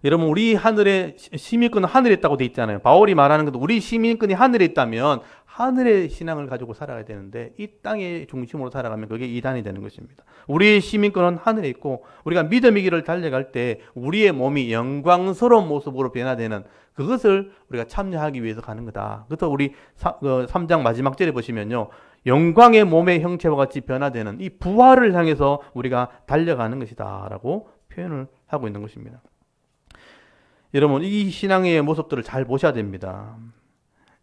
여러분 우리 하늘의 시민권은 하늘에 있다고 돼 있잖아요. 바울이 말하는 것도 우리 시민권이 하늘에 있다면 하늘의 신앙을 가지고 살아가야 되는데 이 땅의 중심으로 살아가면 그게 이단이 되는 것입니다. 우리의 시민권은 하늘에 있고 우리가 믿음의 길을 달려갈 때 우리의 몸이 영광스러운 모습으로 변화되는 그것을 우리가 참여하기 위해서 가는 거다. 그래서 우리 3장 마지막 절에 보시면요. 영광의 몸의 형체와 같이 변화되는 이 부활을 향해서 우리가 달려가는 것이다 라고 표현을 하고 있는 것입니다. 여러분, 이 신앙의 모습들을 잘 보셔야 됩니다.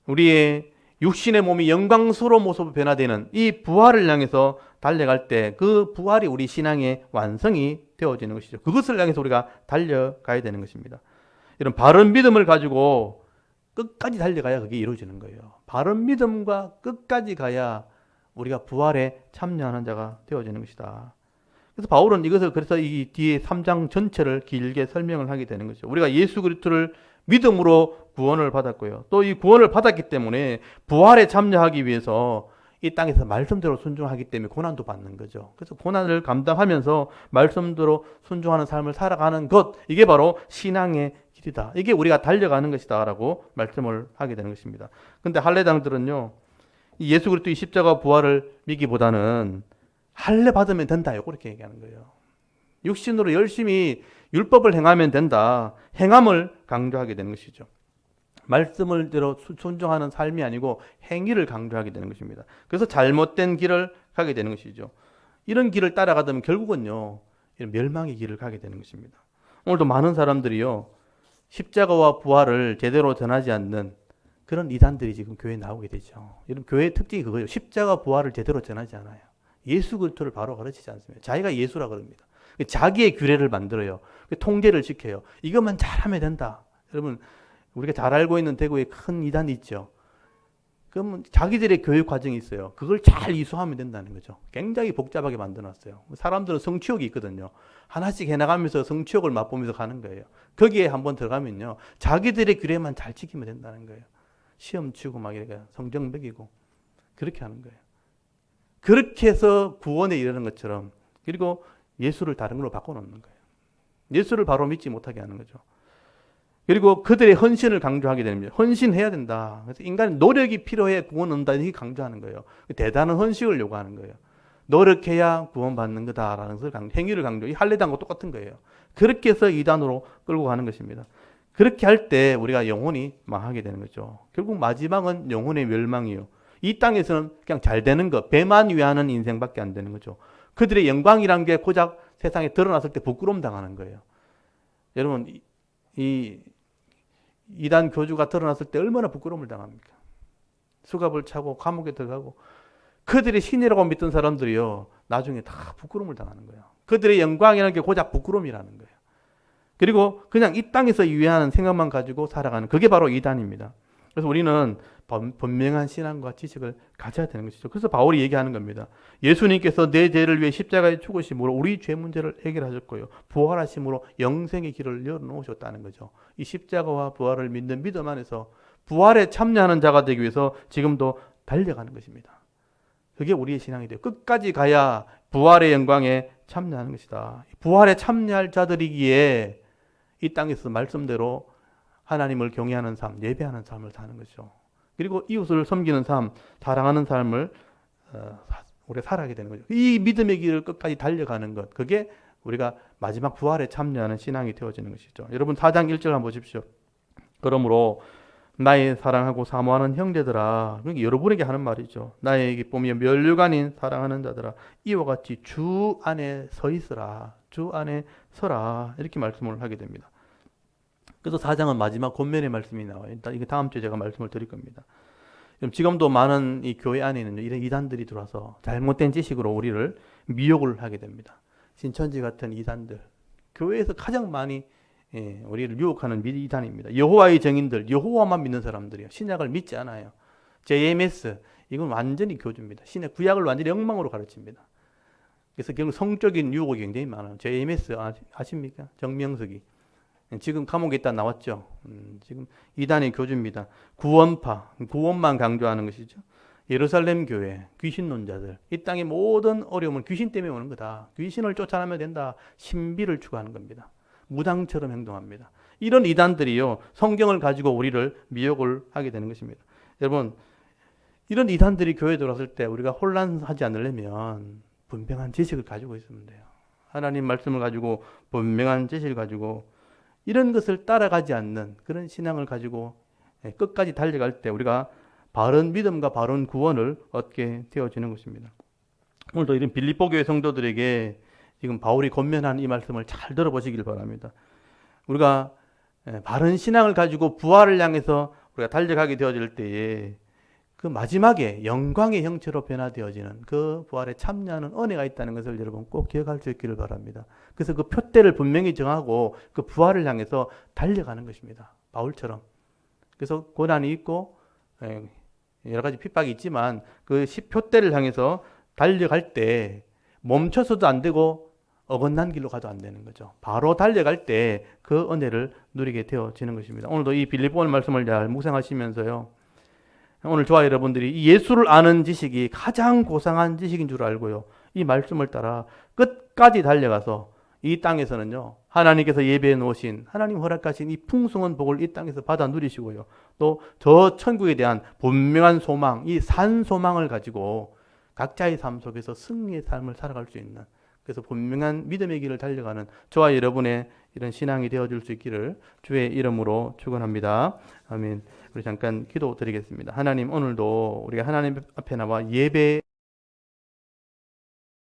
우리의 육신의 몸이 영광스러운 모습으로 변화되는 이 부활을 향해서 달려갈 때 그 부활이 우리 신앙의 완성이 되어지는 것이죠. 그것을 향해서 우리가 달려가야 되는 것입니다. 이런 바른 믿음을 가지고 끝까지 달려가야 그게 이루어지는 거예요. 바른 믿음과 끝까지 가야 우리가 부활에 참여하는 자가 되어지는 것이다. 그래서 바울은 이것을 그래서 이 뒤에 3장 전체를 길게 설명을 하게 되는 거죠. 우리가 예수 그리스도를 믿음으로 구원을 받았고요. 또 이 구원을 받았기 때문에 부활에 참여하기 위해서 이 땅에서 말씀대로 순종하기 때문에 고난도 받는 거죠. 그래서 고난을 감당하면서 말씀대로 순종하는 삶을 살아가는 것, 이게 바로 신앙의 길이다. 이게 우리가 달려가는 것이다 라고 말씀을 하게 되는 것입니다. 근데 할례당들은요, 예수 그리스도의 십자가 부활을 믿기보다는 할례 받으면 된다, 이렇게 얘기하는 거예요. 육신으로 열심히 율법을 행하면 된다. 행함을 강조하게 되는 것이죠. 말씀을 대로 순종하는 삶이 아니고 행위를 강조하게 되는 것입니다. 그래서 잘못된 길을 가게 되는 것이죠. 이런 길을 따라가다 결국은요, 이런 멸망의 길을 가게 되는 것입니다. 오늘도 많은 사람들이요, 십자가와 부활을 제대로 전하지 않는 그런 이단들이 지금 교회에 나오게 되죠. 이런 교회의 특징이 그거예요. 십자가 부활을 제대로 전하지 않아요. 예수 그리스도를 바로 가르치지 않습니다. 자기가 예수라 그럽니다. 자기의 규례를 만들어요. 통제를 지켜요. 이것만 잘하면 된다. 여러분, 우리가 잘 알고 있는 대구에 큰 이단이 있죠. 그러면 자기들의 교육 과정이 있어요. 그걸 잘 이수하면 된다는 거죠. 굉장히 복잡하게 만들어놨어요. 사람들은 성취욕이 있거든요. 하나씩 해나가면서 성취욕을 맛보면서 가는 거예요. 거기에 한번 들어가면요, 자기들의 규례만 잘 지키면 된다는 거예요. 시험 치고 막 이렇게 성적 매기고 그렇게 하는 거예요. 그렇게 해서 구원에 이르는 것처럼, 그리고 예수를 다른 걸로 바꿔놓는 거예요. 예수를 바로 믿지 못하게 하는 거죠. 그리고 그들의 헌신을 강조하게 됩니다. 헌신해야 된다. 그래서 인간의 노력이 필요해 구원 얻는다, 이렇게 강조하는 거예요. 대단한 헌신을 요구하는 거예요. 노력해야 구원받는 거다라는 것을 행위를 강조. 이 할례당과 똑같은 거예요. 그렇게 해서 이단으로 끌고 가는 것입니다. 그렇게 할 때 우리가 영혼이 망하게 되는 거죠. 결국 마지막은 영혼의 멸망이요. 이 땅에서는 그냥 잘 되는 것, 배만 위하는 인생밖에 안 되는 거죠. 그들의 영광이란 게 고작 세상에 드러났을 때 부끄러움 당하는 거예요. 여러분, 이 이단 교주가 드러났을 때 얼마나 부끄러움을 당합니까? 수갑을 차고 감옥에 들어가고, 그들이 신이라고 믿던 사람들이요, 나중에 다 부끄러움을 당하는 거예요. 그들의 영광이라는 게 고작 부끄러움이라는 거예요. 그리고 그냥 이 땅에서 유의하는 생각만 가지고 살아가는, 그게 바로 이단입니다. 그래서 우리는 분명한 신앙과 지식을 가져야 되는 것이죠. 그래서 바울이 얘기하는 겁니다. 예수님께서 내 죄를 위해 십자가에 죽으심으로 우리 죄 문제를 해결하셨고요, 부활하심으로 영생의 길을 열어놓으셨다는 거죠. 이 십자가와 부활을 믿는 믿음 안에서 부활에 참여하는 자가 되기 위해서 지금도 달려가는 것입니다. 그게 우리의 신앙이 돼요. 끝까지 가야 부활의 영광에 참여하는 것이다. 부활에 참여할 자들이기에 이 땅에서 말씀대로 하나님을 경외하는 삶, 예배하는 삶을 사는 것이죠. 그리고 이웃을 섬기는 삶, 사랑하는 삶을 우리가 살아가게 되는 거죠. 이 믿음의 길을 끝까지 달려가는 것, 그게 우리가 마지막 부활에 참여하는 신앙이 되어지는 것이죠. 여러분 4장 1절 한번 보십시오. 그러므로 나의 사랑하고 사모하는 형제들아, 그러니까 여러분에게 하는 말이죠. 나의 기쁨이여 면류관인 사랑하는 자들아, 이와 같이 주 안에 서 있으라, 주 안에 서라, 이렇게 말씀을 하게 됩니다. 그래서 4장은 마지막 권면의 말씀이 나와요. 일단 이게 다음 주에 제가 말씀을 드릴 겁니다. 지금도 많은 이 교회 안에는 이런 이단들이 들어와서 잘못된 지식으로 우리를 미혹을 하게 됩니다. 신천지 같은 이단들, 교회에서 가장 많이 우리를 유혹하는 이단입니다. 여호와의 증인들, 여호와만 믿는 사람들이요, 신약을 믿지 않아요. JMS, 이건 완전히 교주입니다. 신약 구약을 완전히 엉망으로 가르칩니다. 그래서 결국 성적인 유혹이 굉장히 많아요. JMS 아십니까? 정명석이 지금 감옥에 있다 나왔죠. 지금 이단의 교주입니다. 구원파, 구원만 강조하는 것이죠. 예루살렘 교회, 귀신론자들, 이 땅의 모든 어려움은 귀신 때문에 오는 거다. 귀신을 쫓아내면 된다. 신비를 추구하는 겁니다. 무당처럼 행동합니다. 이런 이단들이요, 성경을 가지고 우리를 미혹을 하게 되는 것입니다. 여러분, 이런 이단들이 교회에 들어왔을 때 우리가 혼란하지 않으려면 분명한 지식을 가지고 있으면 돼요. 하나님 말씀을 가지고, 분명한 지식을 가지고, 이런 것을 따라가지 않는 그런 신앙을 가지고 끝까지 달려갈 때 우리가 바른 믿음과 바른 구원을 얻게 되어지는 것입니다. 오늘도 이런 빌립보 교회 성도들에게 지금 바울이 권면하는 이 말씀을 잘 들어보시길 바랍니다. 우리가 바른 신앙을 가지고 부활을 향해서 우리가 달려가게 되어질 때에 그 마지막에 영광의 형체로 변화되어지는 그 부활에 참여하는 은혜가 있다는 것을 여러분 꼭 기억할 수 있기를 바랍니다. 그래서 그 표대를 분명히 정하고 그 부활을 향해서 달려가는 것입니다. 바울처럼. 그래서 고난이 있고 여러 가지 핍박이 있지만 그 표대를 향해서 달려갈 때 멈춰서도 안 되고 어긋난 길로 가도 안 되는 거죠. 바로 달려갈 때 그 은혜를 누리게 되어지는 것입니다. 오늘도 이 빌립보는 말씀을 잘 묵상하시면서요. 오늘 저와 여러분들이 이 예수를 아는 지식이 가장 고상한 지식인 줄 알고요. 이 말씀을 따라 끝까지 달려가서 이 땅에서는요. 하나님께서 예배해 놓으신 하나님 허락하신 이 풍성한 복을 이 땅에서 받아 누리시고요. 또 저 천국에 대한 분명한 소망, 이 산 소망을 가지고 각자의 삶 속에서 승리의 삶을 살아갈 수 있는 그래서 분명한 믿음의 길을 달려가는 저와 여러분의 이런 신앙이 되어줄 수 있기를 주의 이름으로 축원합니다. 아멘. 우리 잠깐 기도드리겠습니다. 하나님 오늘도 우리가 하나님 앞에 나와 예배